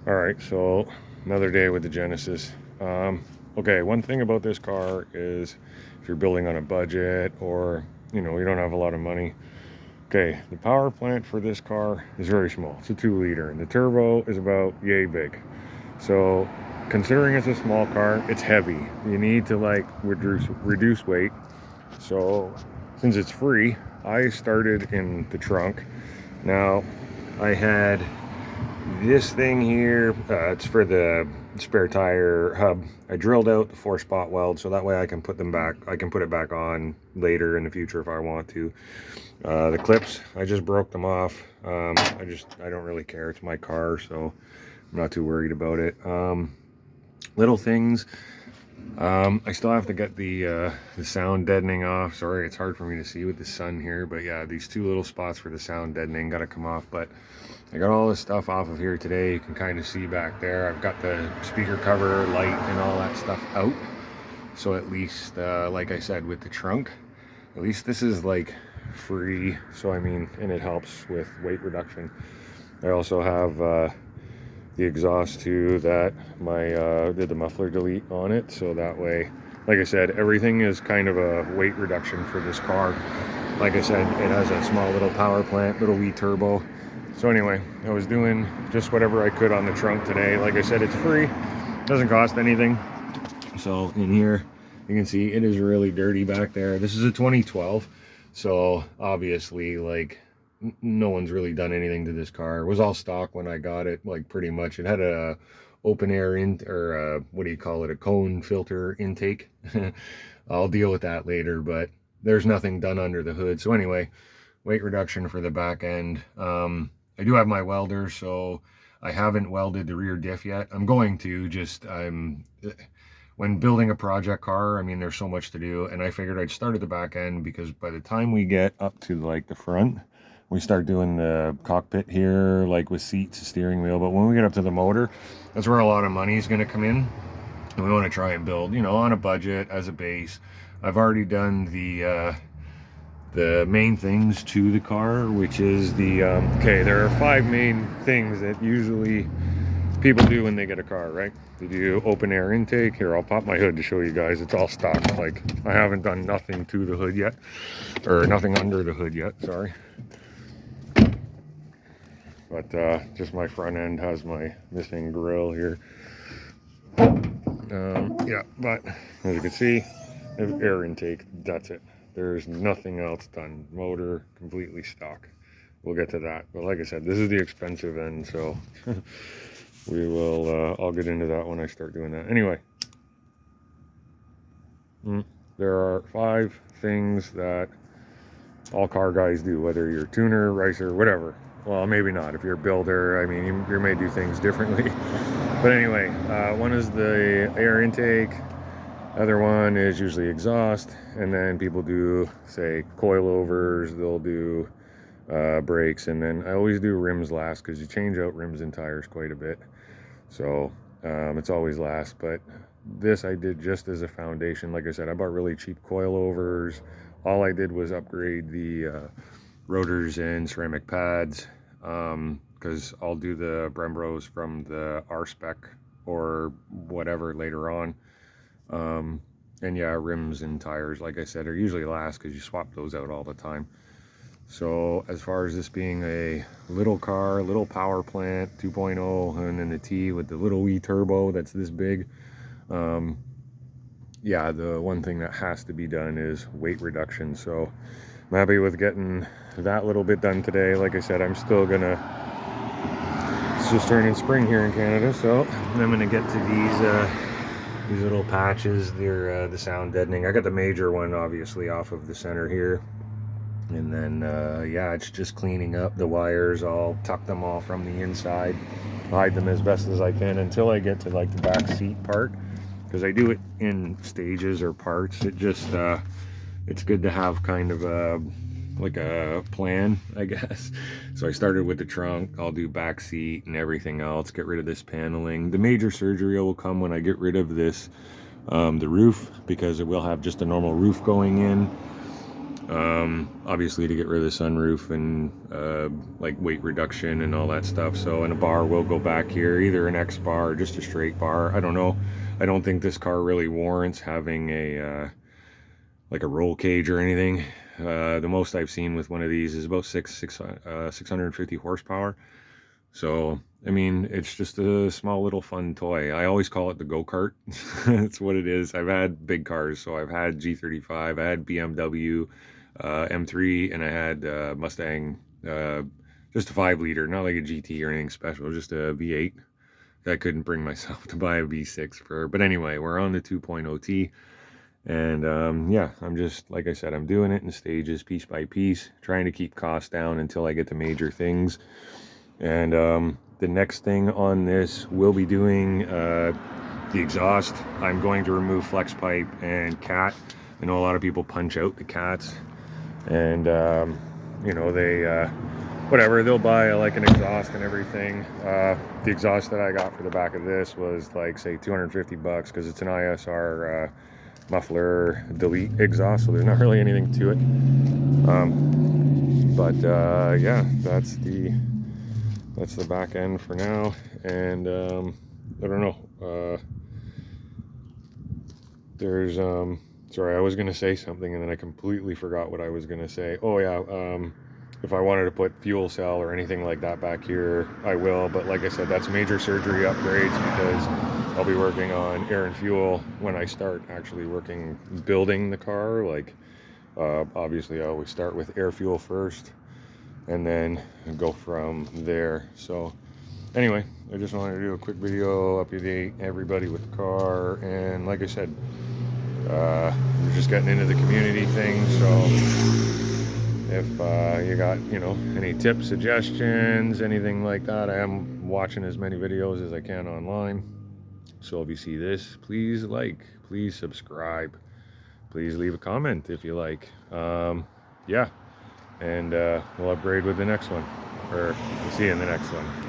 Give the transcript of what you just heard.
All right, so another day with the Genesis. Okay, one thing about this car is if you're building on a budget or you don't have a lot of money. Okay, the power plant for this car is very small. It's a 2 liter, and the turbo is about yay big. So, considering it's a small car, it's heavy. You need to like reduce weight. So, since it's free, I started in the trunk. Now, I had this thing here, it's for the spare tire hub. I drilled out the 4-spot weld so that way I can put them back. I can put it back on later in the future if I want to. The clips, I just broke them off. I don't really care. It's my car, so I'm not too worried about it. Little things. I still have to get the sound deadening off. Sorry, it's hard for me to see with the sun here, but yeah, these 2 little spots for the sound deadening got to come off. But I got all this stuff off of here today. You can kind of see back there. I've got the speaker cover, light, and all that stuff out. So at least, like I said, with the trunk, at least this is like free. So I mean, and it helps with weight reduction. I also have the exhaust too that did the muffler delete on it, so that way, like I said, everything is kind of a weight reduction for this car. Like I said, it has a small little power plant, little wee turbo. So anyway, I was doing just whatever I could on the trunk today. Like I said, it's free, doesn't cost anything. So in here you can see it is really dirty back there. This is a 2012, so obviously like no one's really done anything to this car. It was all stock when I got it, like pretty much. It had a open air what do you call it, a cone filter intake. I'll deal with that later, but there's nothing done under the hood. So anyway, weight reduction for the back end. I do have my welder, so I haven't welded the rear diff yet. I'm going to, when building a project car, I mean, there's so much to do, and I figured I'd start at the back end because by the time we get up to like the front, we start doing the cockpit here, like with seats, steering wheel. But when we get up to the motor, that's where a lot of money is going to come in. And we want to try and build, on a budget as a base. I've already done the main things to the car, which is okay, there are 5 main things that usually people do when they get a car, right? They do open air intake. Here, I'll pop my hood to show you guys. It's all stock. Like, I haven't done nothing to the hood yet, or nothing under the hood yet, sorry. But just my front end has my missing grill here. Yeah, but as you can see, air intake, that's it. There's nothing else done. Motor completely stock. We'll get to that. But like I said, this is the expensive end, so we will, I'll get into that when I start doing that. Anyway, there are 5 things that all car guys do, whether you're a tuner, racer, whatever. Well, maybe not. If you're a builder, I mean, you may do things differently. But anyway, one is the air intake. Other one is usually exhaust. And then people do, say, coilovers. They'll do brakes. And then I always do rims last because you change out rims and tires quite a bit. So it's always last. But this I did just as a foundation. Like I said, I bought really cheap coilovers. All I did was upgrade the rotors and ceramic pads, because I'll do the Brembros from the R-Spec or whatever later on. And yeah, rims and tires, like I said, are usually last because you swap those out all the time. So as far as this being a little car, little power plant 2.0, and then the T with the little wee turbo that's this big, yeah, the one thing that has to be done is weight reduction. So I'm happy with getting that little bit done today. Like I said, I'm still gonna, it's just turning spring here in Canada, so I'm gonna get to these little patches. They're the sound deadening. I got the major one obviously off of the center here, and then yeah, it's just cleaning up the wires. I'll tuck them all from the inside, hide them as best as I can until I get to like the back seat part, because I do it in stages or parts. It just it's good to have kind of like a plan, I guess. So I started with the trunk. I'll do back seat and everything else, get rid of this paneling. The major surgery will come when I get rid of this, the roof, because it will have just a normal roof going in. obviously to get rid of the sunroof and like weight reduction and all that stuff. So, and a bar will go back here, either an X bar or just a straight bar. I don't know. I don't think this car really warrants having a like a roll cage or anything. The most I've seen with one of these is about 650 horsepower. So, I mean, it's just a small little fun toy. I always call it the go-kart. That's what it is. I've had big cars, so I've had G35, I had BMW M3, and I had Mustang, just a 5-liter, not like a GT or anything special, just a V8. I couldn't bring myself to buy a V6 for, but anyway, we're on the 2.0 T. And yeah, I'm just, like I said, I'm doing it in stages, piece by piece, trying to keep costs down until I get to major things. And the next thing on this, we'll be doing the exhaust. I'm going to remove flex pipe and cat. I know a lot of people punch out the cats, and you know, they whatever, they'll buy like an exhaust and everything. The exhaust that I got for the back of this was like, say, 250 bucks, because it's an ISR muffler delete exhaust, so there's not really anything to it. But yeah, that's the back end for now. And I don't know, there's sorry, I was gonna say something and then I completely forgot what I was gonna say. Oh yeah, if I wanted to put fuel cell or anything like that back here, I will, but like I said, that's major surgery upgrades, because I'll be working on air and fuel when I start actually building the car. Like obviously I always start with air fuel first and then go from there. So anyway, I just wanted to do a quick video, update everybody with the car. And like I said, we're just getting into the community thing. So if you got, you know, any tips, suggestions, anything like that, I am watching as many videos as I can online. So if you see this, please like, please subscribe, please leave a comment if you like. Yeah, and we'll upgrade with the next one, or we'll see you in the next one.